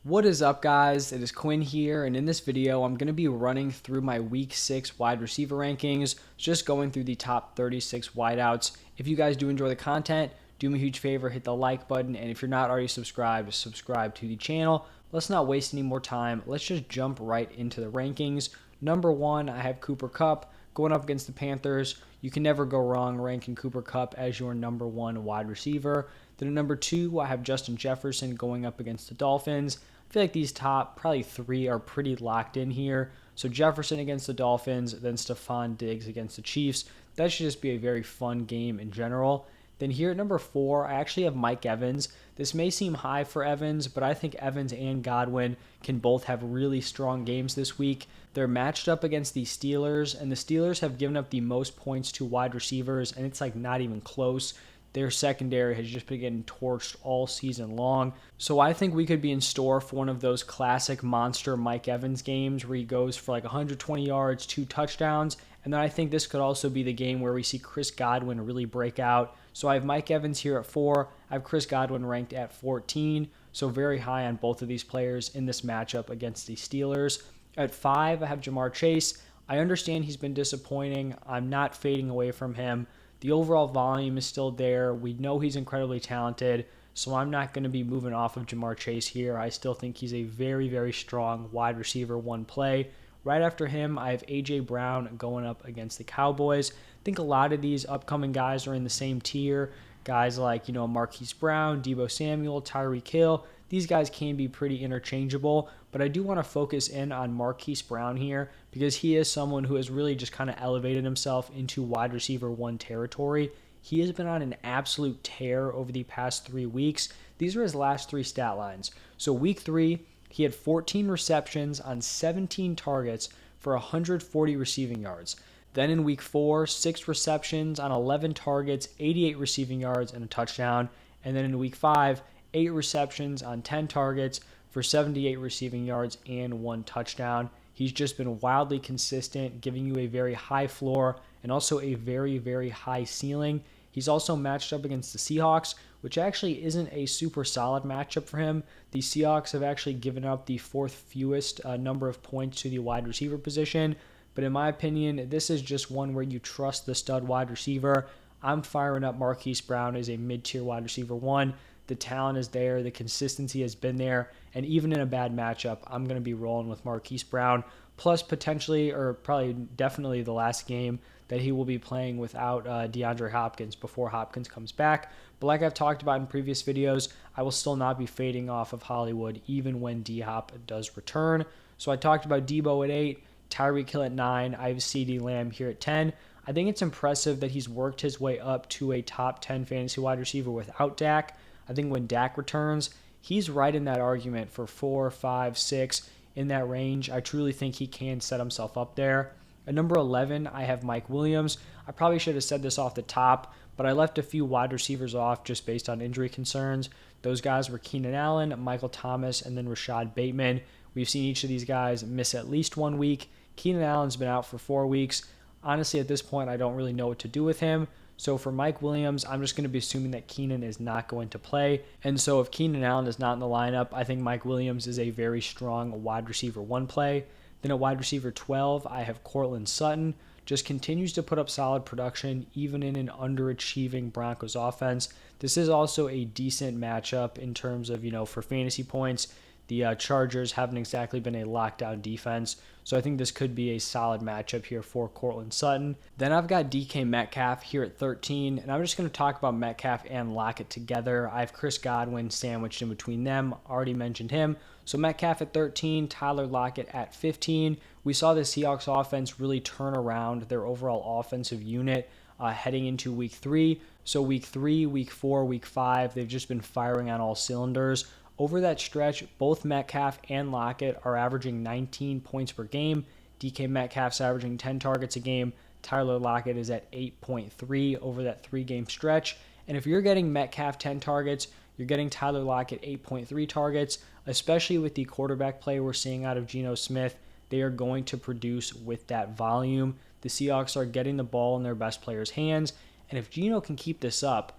What is up, guys? It is Quinn here, and in this video I'm going to be running through my week 6 wide receiver rankings, just going through the top 36 wideouts. If you guys do enjoy the content, do me a huge favor, hit the like button, and if you're not already subscribed, subscribe to the channel. Let's not waste any more time. Let's just jump right into the rankings. Number 1, I have Cooper Kupp going up against the Panthers. You can never go wrong ranking Cooper Kupp as your number 1 wide receiver. Then at number 2, I have Justin Jefferson going up against the Dolphins. I feel like these top probably 3 are pretty locked in here. So Jefferson against the Dolphins, then Stephon Diggs against the Chiefs. That should just be a very fun game in general. Then here at number 4, I actually have Mike Evans. This may seem high for Evans, but I think Evans and Godwin can both have really strong games this week. They're matched up against the Steelers, and the Steelers have given up the most points to wide receivers, and it's like not even close. Their secondary has just been getting torched all season long. So I think we could be in store for one of those classic monster Mike Evans games where he goes for like 120 yards, 2 touchdowns. And then I think this could also be the game where we see Chris Godwin really break out. So I have Mike Evans here at 4. I have Chris Godwin ranked at 14. So very high on both of these players in this matchup against the Steelers. At 5, I have Jamar Chase. I understand he's been disappointing. I'm not fading away from him. The overall volume is still there. We know he's incredibly talented, so I'm not going to be moving off of Jamar Chase here. I still think he's a very, very strong wide receiver 1 play. Right after him, I have A.J. Brown going up against the Cowboys. I think a lot of these upcoming guys are in the same tier. Guys like, Marquise Brown, Deebo Samuel, Tyreek Hill. These guys can be pretty interchangeable, but I do want to focus in on Marquise Brown here because he is someone who has really just kind of elevated himself into wide receiver 1 territory. He has been on an absolute tear over the past 3 weeks. These are his last 3 stat lines. So week 3, he had 14 receptions on 17 targets for 140 receiving yards. Then in week 4, 6 receptions on 11 targets, 88 receiving yards, and a touchdown. And then in week 5, 8 receptions on 10 targets for 78 receiving yards and 1 touchdown. He's just been wildly consistent, giving you a very high floor and also a very, very high ceiling. He's also matched up against the Seahawks, which actually isn't a super solid matchup for him. The Seahawks have actually given up the 4th fewest number of points to the wide receiver position. But in my opinion, this is just one where you trust the stud wide receiver. I'm firing up Marquise Brown as a mid-tier wide receiver 1. The talent is there. The consistency has been there. And even in a bad matchup, I'm going to be rolling with Marquise Brown. Plus potentially, or probably definitely the last game that he will be playing without DeAndre Hopkins before Hopkins comes back. But like I've talked about in previous videos, I will still not be fading off of Hollywood even when D-Hop does return. So I talked about Deebo at 8, Tyreek Hill at 9. I have CeeDee Lamb here at 10. I think it's impressive that he's worked his way up to a top 10 fantasy wide receiver without Dak. I think when Dak returns, he's right in that argument for 4, 5, 6 in that range. I truly think he can set himself up there. At number 11, I have Mike Williams. I probably should have said this off the top, but I left a few wide receivers off just based on injury concerns. Those guys were Keenan Allen, Michael Thomas, and then Rashad Bateman. We've seen each of these guys miss at least 1 week. Keenan Allen's been out for 4 weeks. Honestly, at this point, I don't really know what to do with him. So for Mike Williams, I'm just going to be assuming that Keenan is not going to play. And so if Keenan Allen is not in the lineup, I think Mike Williams is a very strong wide receiver 1 play. Then at wide receiver 12, I have Courtland Sutton. Just continues to put up solid production even in an underachieving Broncos offense. This is also a decent matchup in terms of, for fantasy points. The Chargers haven't exactly been a lockdown defense, so I think this could be a solid matchup here for Courtland Sutton. Then I've got DK Metcalf here at 13, and I'm just going to talk about Metcalf and Lockett together. I have Chris Godwin sandwiched in between them. Already mentioned him. So Metcalf at 13, Tyler Lockett at 15. We saw the Seahawks offense really turn around their overall offensive unit heading into week 3. So week 3, week 4, week 5, they've just been firing on all cylinders. Over that stretch, both Metcalf and Lockett are averaging 19 points per game. DK Metcalf's averaging 10 targets a game. Tyler Lockett is at 8.3 over that 3-game stretch. And if you're getting Metcalf 10 targets, you're getting Tyler Lockett 8.3 targets, especially with the quarterback play we're seeing out of Geno Smith. They are going to produce with that volume. The Seahawks are getting the ball in their best players' hands. And if Geno can keep this up,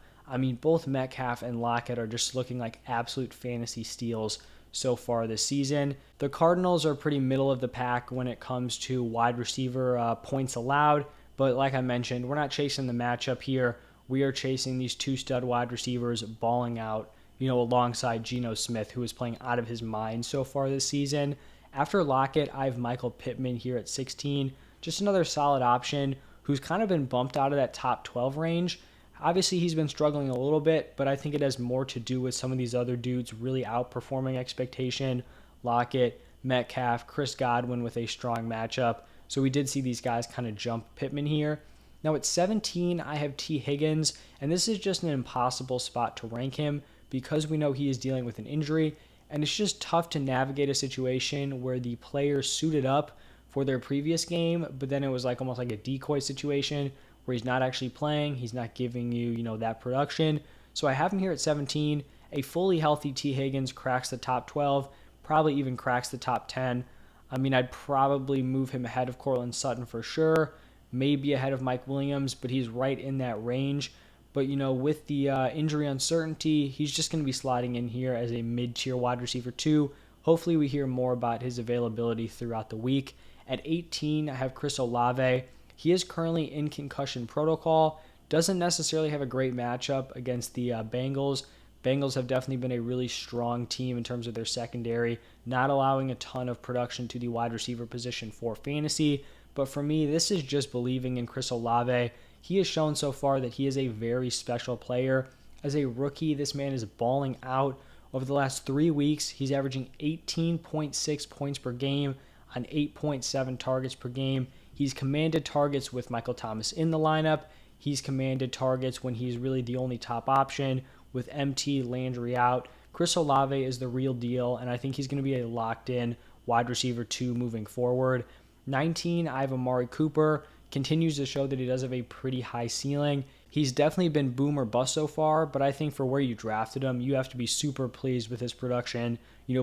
both Metcalf and Lockett are just looking like absolute fantasy steals. so far this season. The Cardinals are pretty middle of the pack when it comes to wide receiver points allowed, but like I mentioned, we're not chasing the matchup here. We are chasing these two stud wide receivers balling out, alongside Geno Smith, who is playing out of his mind so far this season. After Lockett, I have Michael Pittman here at 16. Just another solid option who's kind of been bumped out of that top 12 range. Obviously, he's been struggling a little bit, but I think it has more to do with some of these other dudes really outperforming expectation. Lockett, Metcalf, Chris Godwin with a strong matchup. So we did see these guys kind of jump Pittman here. Now at 17, I have T. Higgins, and this is just an impossible spot to rank him because we know he is dealing with an injury, and it's just tough to navigate a situation where the player suited up for their previous game, but then it was like almost like a decoy situation where he's not actually playing, he's not giving you, that production. So I have him here at 17. A fully healthy T. Higgins cracks the top 12, probably even cracks the top 10. I mean, I'd probably move him ahead of Cortland Sutton for sure, maybe ahead of Mike Williams, but he's right in that range. But, with the injury uncertainty, he's just going to be sliding in here as a mid-tier wide receiver 2. Hopefully we hear more about his availability throughout the week. At 18, I have Chris Olave. He is currently in concussion protocol. Doesn't necessarily have a great matchup against the Bengals. Bengals have definitely been a really strong team in terms of their secondary, not allowing a ton of production to the wide receiver position for fantasy. But for me, this is just believing in Chris Olave. He has shown so far that he is a very special player. As a rookie, this man is balling out. Over the last 3 weeks, he's averaging 18.6 points per game on 8.7 targets per game. He's commanded targets with Michael Thomas in the lineup. He's commanded targets when he's really the only top option with MT Landry out. Chris Olave is the real deal, and I think he's going to be a locked-in wide receiver 2 moving forward. 19, I have Amari Cooper. Continues to show that he does have a pretty high ceiling. He's definitely been boom or bust so far, but I think for where you drafted him, you have to be super pleased with his production,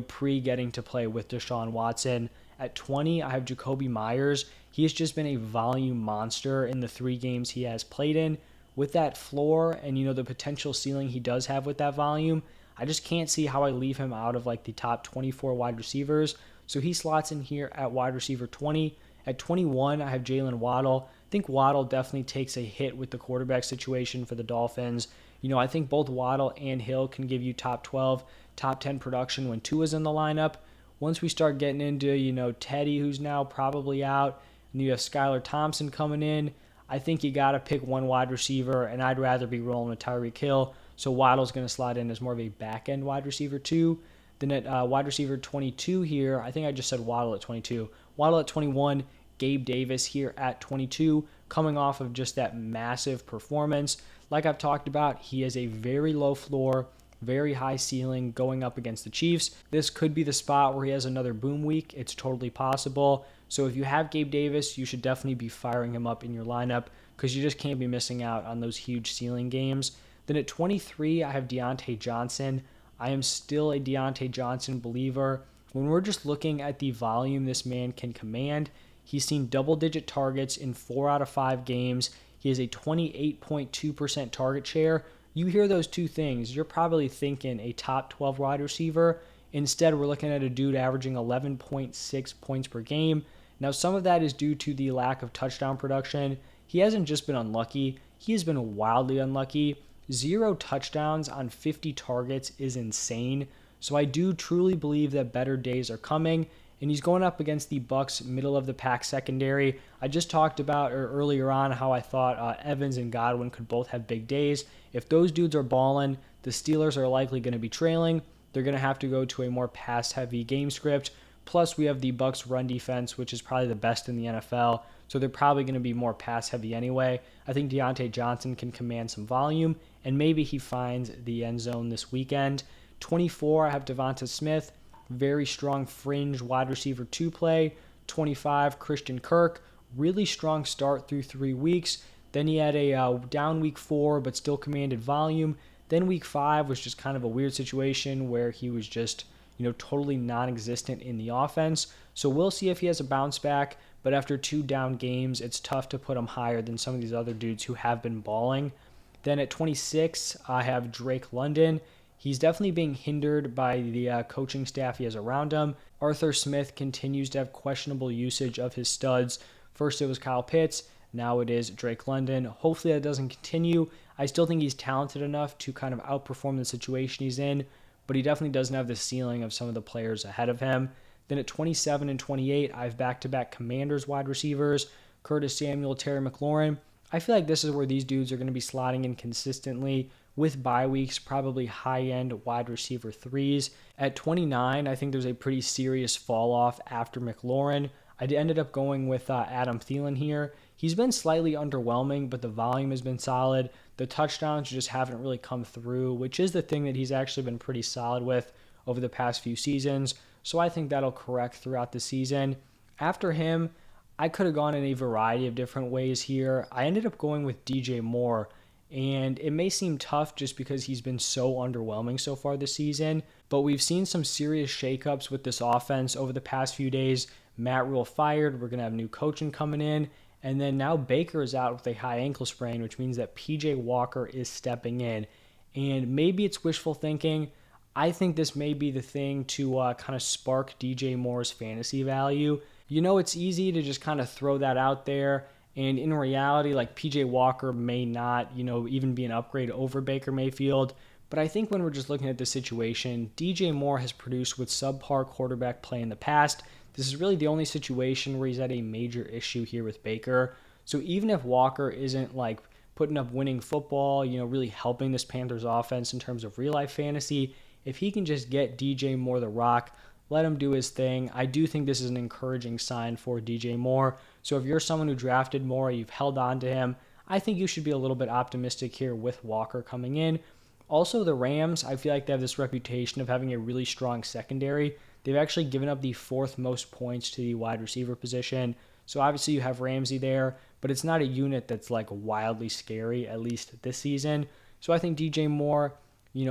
pre-getting to play with Deshaun Watson. At 20, I have Jacoby Myers. He has just been a volume monster in the 3 games he has played in. With that floor and, the potential ceiling he does have with that volume, I just can't see how I leave him out of like the top 24 wide receivers. So he slots in here at wide receiver 20. At 21, I have Jalen Waddle. I think Waddle definitely takes a hit with the quarterback situation for the Dolphins. I think both Waddle and Hill can give you top 12, top 10 production when Tua's in the lineup. Once we start getting into, Teddy, who's now probably out, and you have Skylar Thompson coming in, I think you got to pick one wide receiver, and I'd rather be rolling with Tyreek Hill. So Waddle's going to slide in as more of a back-end wide receiver 2. Then at wide receiver 22 here, I think I just said Waddle at 22. Waddle at 21, Gabe Davis here at 22, coming off of just that massive performance. Like I've talked about, he has a very low floor, very high ceiling going up against the Chiefs. This could be the spot where he has another boom week. It's totally possible. So if you have Gabe Davis, you should definitely be firing him up in your lineup because you just can't be missing out on those huge ceiling games. Then at 23, I have Deontay Johnson. I am still a Deontay Johnson believer. When we're just looking at the volume this man can command, he's seen double-digit targets in 4 out of 5 games. He has a 28.2% target share. You hear those two things, you're probably thinking a top 12 wide receiver. Instead, we're looking at a dude averaging 11.6 points per game. Now, some of that is due to the lack of touchdown production. He hasn't just been unlucky, he has been wildly unlucky. 0 touchdowns on 50 targets is insane. So I do truly believe that better days are coming, and he's going up against the Bucs middle of the pack secondary. I just talked about earlier on how I thought Evans and Godwin could both have big days. If those dudes are balling, the Steelers are likely going to be trailing. They're going to have to go to a more pass-heavy game script. Plus, we have the Bucs run defense, which is probably the best in the NFL. So they're probably going to be more pass-heavy anyway. I think Deontay Johnson can command some volume, and maybe he finds the end zone this weekend. 24, I have Devonta Smith. Very strong fringe wide receiver 2 play. 25, Christian Kirk. Really strong start through 3 weeks. Then he had a down week 4, but still commanded volume. Then week 5 was just kind of a weird situation where he was just, totally non-existent in the offense. So we'll see if he has a bounce back. But after 2 down games, it's tough to put him higher than some of these other dudes who have been balling. Then at 26, I have Drake London. He's definitely being hindered by the coaching staff he has around him. Arthur Smith continues to have questionable usage of his studs. First it was Kyle Pitts, now it is Drake London. Hopefully that doesn't continue. I still think he's talented enough to kind of outperform the situation he's in, but he definitely doesn't have the ceiling of some of the players ahead of him. Then at 27 and 28, I have back-to-back Commanders wide receivers, Curtis Samuel, Terry McLaurin. I feel like this is where these dudes are going to be slotting in consistently with bye weeks, probably high-end wide receiver threes. At 29, I think there's a pretty serious fall-off after McLaurin. I ended up going with Adam Thielen here. He's been slightly underwhelming, but the volume has been solid. The touchdowns just haven't really come through, which is the thing that he's actually been pretty solid with over the past few seasons. So I think that'll correct throughout the season. After him, I could have gone in a variety of different ways here. I ended up going with DJ Moore, and it may seem tough just because he's been so underwhelming so far this season, but we've seen some serious shakeups with this offense over the past few days. Matt Rule fired, we're going to have new coaching coming in, and then now Baker is out with a high ankle sprain, which means that PJ Walker is stepping in. And maybe it's wishful thinking. I think this may be the thing to kind of spark DJ Moore's fantasy value. You know, it's easy to just kind of throw that out there. And in reality, like PJ Walker may not, even be an upgrade over Baker Mayfield. But I think when we're just looking at the situation, DJ Moore has produced with subpar quarterback play in the past. This is really the only situation where he's had a major issue here with Baker. So even if Walker isn't like putting up winning football, really helping this Panthers offense in terms of real life fantasy, if he can just get DJ Moore the rock, let him do his thing. I do think this is an encouraging sign for DJ Moore. So if you're someone who drafted Moore, you've held on to him, I think you should be a little bit optimistic here with Walker coming in. Also, the Rams, I feel like they have this reputation of having a really strong secondary. They've actually given up the fourth most points to the wide receiver position. So obviously you have Ramsey there, but it's not a unit that's like wildly scary, at least this season. So I think DJ Moore,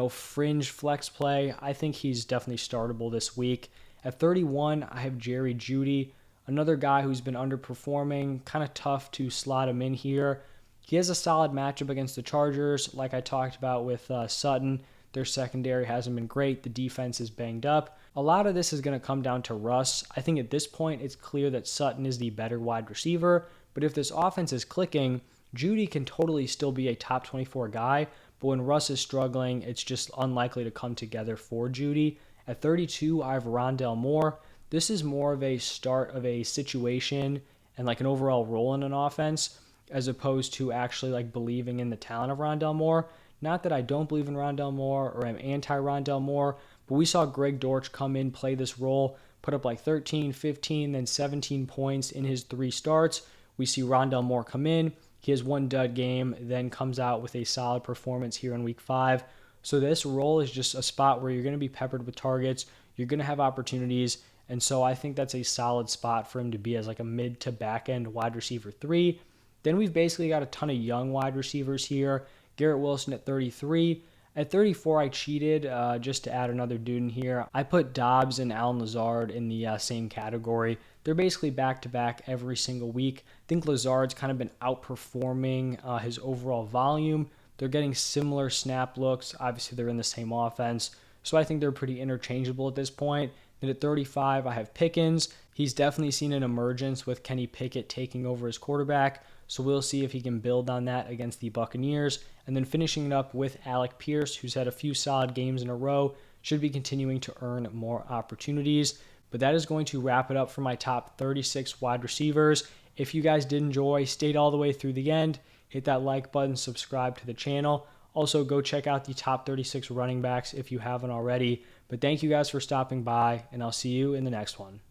fringe flex play, I think he's definitely startable this week. At 31, I have Jerry Jeudy, another guy who's been underperforming, kind of tough to slot him in here. He has a solid matchup against the Chargers, like I talked about with Sutton. Their secondary hasn't been great. The defense is banged up. A lot of this is going to come down to Russ. I think at this point, it's clear that Sutton is the better wide receiver. But if this offense is clicking, Jeudy can totally still be a top 24 guy. But when Russ is struggling, it's just unlikely to come together for Jeudy. At 32, I have Rondale Moore. This is more of a start of a situation and like an overall role in an offense, as opposed to actually like believing in the talent of Rondale Moore. Not that I don't believe in Rondale Moore or am anti-Rondale Moore, but we saw Greg Dortch come in, play this role, put up like 13, 15, then 17 points in his 3 starts. We see Rondale Moore come in. He has one dud game, then comes out with a solid performance here in week 5. So this role is just a spot where you're going to be peppered with targets. You're going to have opportunities. And so I think that's a solid spot for him to be as like a mid to back end wide receiver 3. Then we've basically got a ton of young wide receivers here. Garrett Wilson at 33. At 34, I cheated just to add another dude in here. I put Dobbs and Allen Lazard in the same category. They're basically back-to-back every single week. I think Lazard's kind of been outperforming his overall volume. They're getting similar snap looks. Obviously, they're in the same offense. So I think they're pretty interchangeable at this point. Then at 35, I have Pickens. He's definitely seen an emergence with Kenny Pickett taking over as quarterback. So we'll see if he can build on that against the Buccaneers. And then finishing it up with Alec Pierce, who's had a few solid games in a row, should be continuing to earn more opportunities. But that is going to wrap it up for my top 36 wide receivers. If you guys did enjoy, stayed all the way through the end, hit that like button, subscribe to the channel. Also, go check out the top 36 running backs if you haven't already. But thank you guys for stopping by, and I'll see you in the next one.